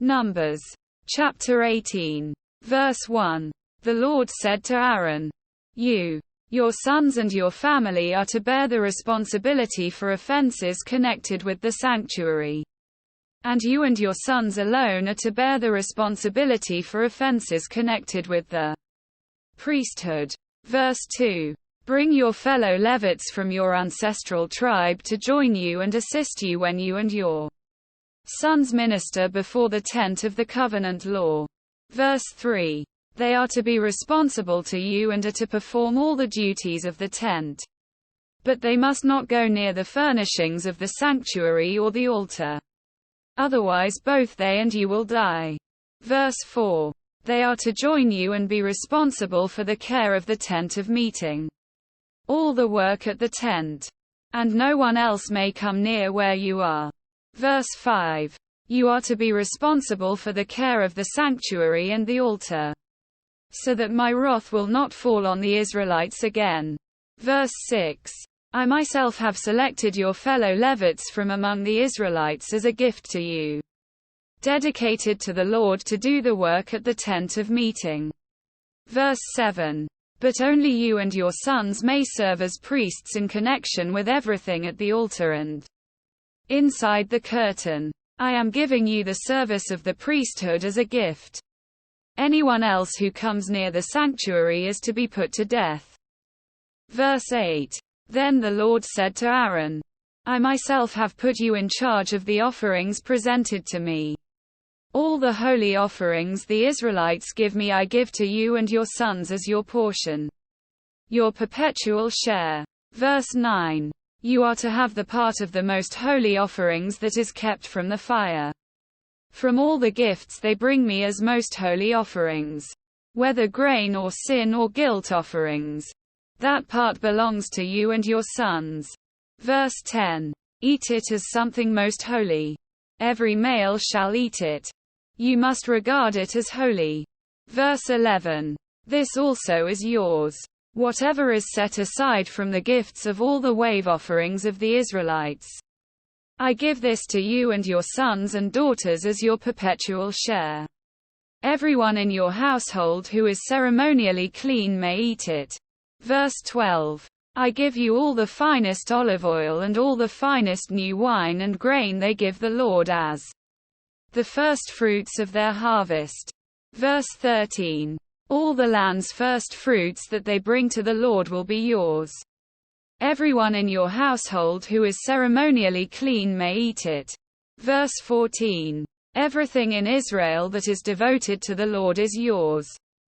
Numbers. Chapter 18. Verse 1. The Lord said to Aaron, You, your sons and your family are to bear the responsibility for offenses connected with the sanctuary. And you and your sons alone are to bear the responsibility for offenses connected with the priesthood. Verse 2. Bring your fellow Levites from your ancestral tribe to join you and assist you when you and your sons minister before the tent of the covenant law. Verse 3. They are to be responsible to you and are to perform all the duties of the tent. But they must not go near the furnishings of the sanctuary or the altar. Otherwise both they and you will die. Verse 4. They are to join you and be responsible for the care of the tent of meeting. All the work at the tent. And no one else may come near where you are. Verse 5. You are to be responsible for the care of the sanctuary and the altar, so that my wrath will not fall on the Israelites again. Verse 6. I myself have selected your fellow Levites from among the Israelites as a gift to you, dedicated to the Lord to do the work at the tent of meeting. Verse 7. But only you and your sons may serve as priests in connection with everything at the altar and inside the curtain. I am giving you the service of the priesthood as a gift. Anyone else who comes near the sanctuary is to be put to death. Verse 8. Then the Lord said to Aaron, I myself have put you in charge of the offerings presented to me. All the holy offerings the Israelites give me I give to you and your sons as your portion, your perpetual share. Verse 9. You are to have the part of the most holy offerings that is kept from the fire. From all the gifts they bring me as most holy offerings, whether grain or sin or guilt offerings, that part belongs to you and your sons. Verse 10. Eat it as something most holy. Every male shall eat it. You must regard it as holy. Verse 11. This also is yours. Whatever is set aside from the gifts of all the wave offerings of the Israelites, I give this to you and your sons and daughters as your perpetual share. Everyone in your household who is ceremonially clean may eat it. Verse 12. I give you all the finest olive oil and all the finest new wine and grain they give the Lord as the first fruits of their harvest. Verse 13. All the land's first fruits that they bring to the Lord will be yours. Everyone in your household who is ceremonially clean may eat it. Verse 14. Everything in Israel that is devoted to the Lord is yours.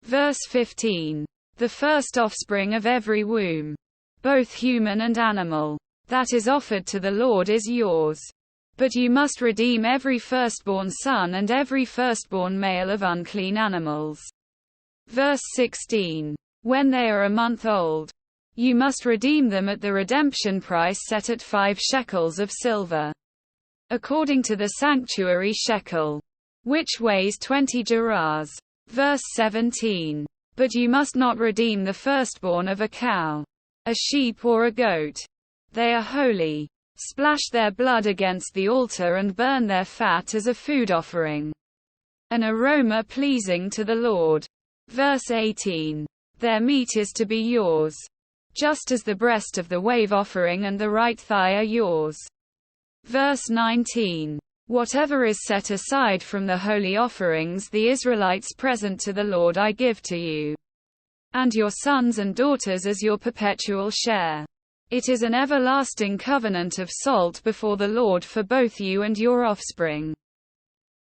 Verse 15. The first offspring of every womb, both human and animal, that is offered to the Lord is yours. But you must redeem every firstborn son and every firstborn male of unclean animals. Verse 16. When they are a month old, you must redeem them at the redemption price set at 5 shekels of silver, according to the sanctuary shekel, which weighs 20 gerahs. Verse 17. But you must not redeem the firstborn of a cow, a sheep or a goat. They are holy. Splash their blood against the altar and burn their fat as a food offering, an aroma pleasing to the Lord. Verse 18. Their meat is to be yours, just as the breast of the wave offering and the right thigh are yours. Verse 19. Whatever is set aside from the holy offerings the Israelites present to the Lord I give to you, and your sons and daughters as your perpetual share. It is an everlasting covenant of salt before the Lord for both you and your offspring.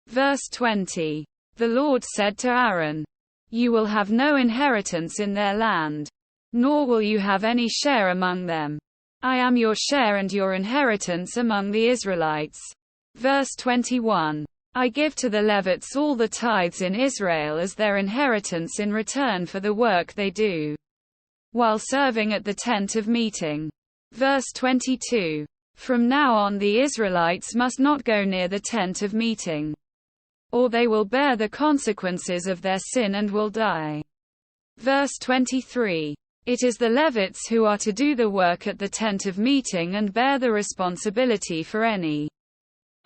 Verse 20. The Lord said to Aaron, You will have no inheritance in their land, nor will you have any share among them. I am your share and your inheritance among the Israelites. Verse 21. I give to the Levites all the tithes in Israel as their inheritance in return for the work they do while serving at the tent of meeting. Verse 22. From now on the Israelites must not go near the tent of meeting, or they will bear the consequences of their sin and will die. Verse 23. It is the Levites who are to do the work at the tent of meeting and bear the responsibility for any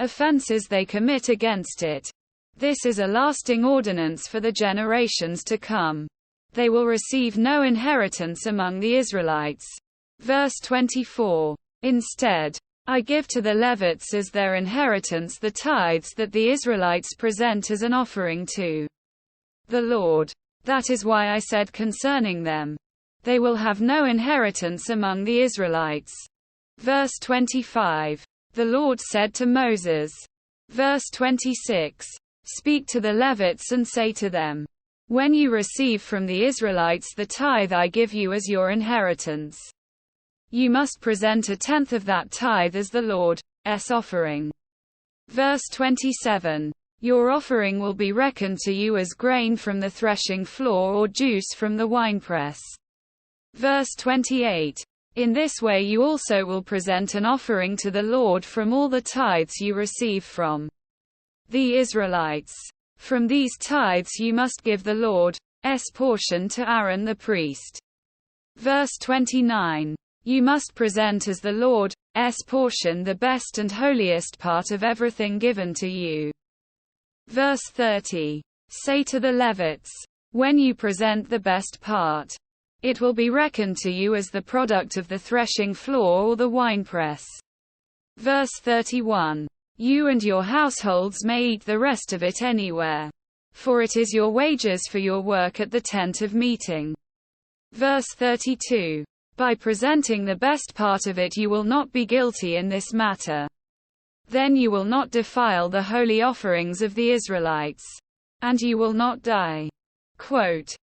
offenses they commit against it. This is a lasting ordinance for the generations to come. They will receive no inheritance among the Israelites. Verse 24. Instead, I give to the Levites as their inheritance the tithes that the Israelites present as an offering to the Lord. That is why I said concerning them, they will have no inheritance among the Israelites. Verse 25. The Lord said to Moses. Verse 26. Speak to the Levites and say to them, when you receive from the Israelites the tithe I give you as your inheritance, you must present a tenth of that tithe as the Lord's offering. Verse 27. Your offering will be reckoned to you as grain from the threshing floor or juice from the winepress. Verse 28. In this way you also will present an offering to the Lord from all the tithes you receive from the Israelites. From these tithes you must give the Lord's portion to Aaron the priest. Verse 29. You must present as the Lord's portion the best and holiest part of everything given to you. Verse 30. Say to the Levites, when you present the best part, it will be reckoned to you as the product of the threshing floor or the winepress. Verse 31. You and your households may eat the rest of it anywhere, for it is your wages for your work at the tent of meeting. Verse 32. By presenting the best part of it you will not be guilty in this matter. Then you will not defile the holy offerings of the Israelites, and you will not die. Quote,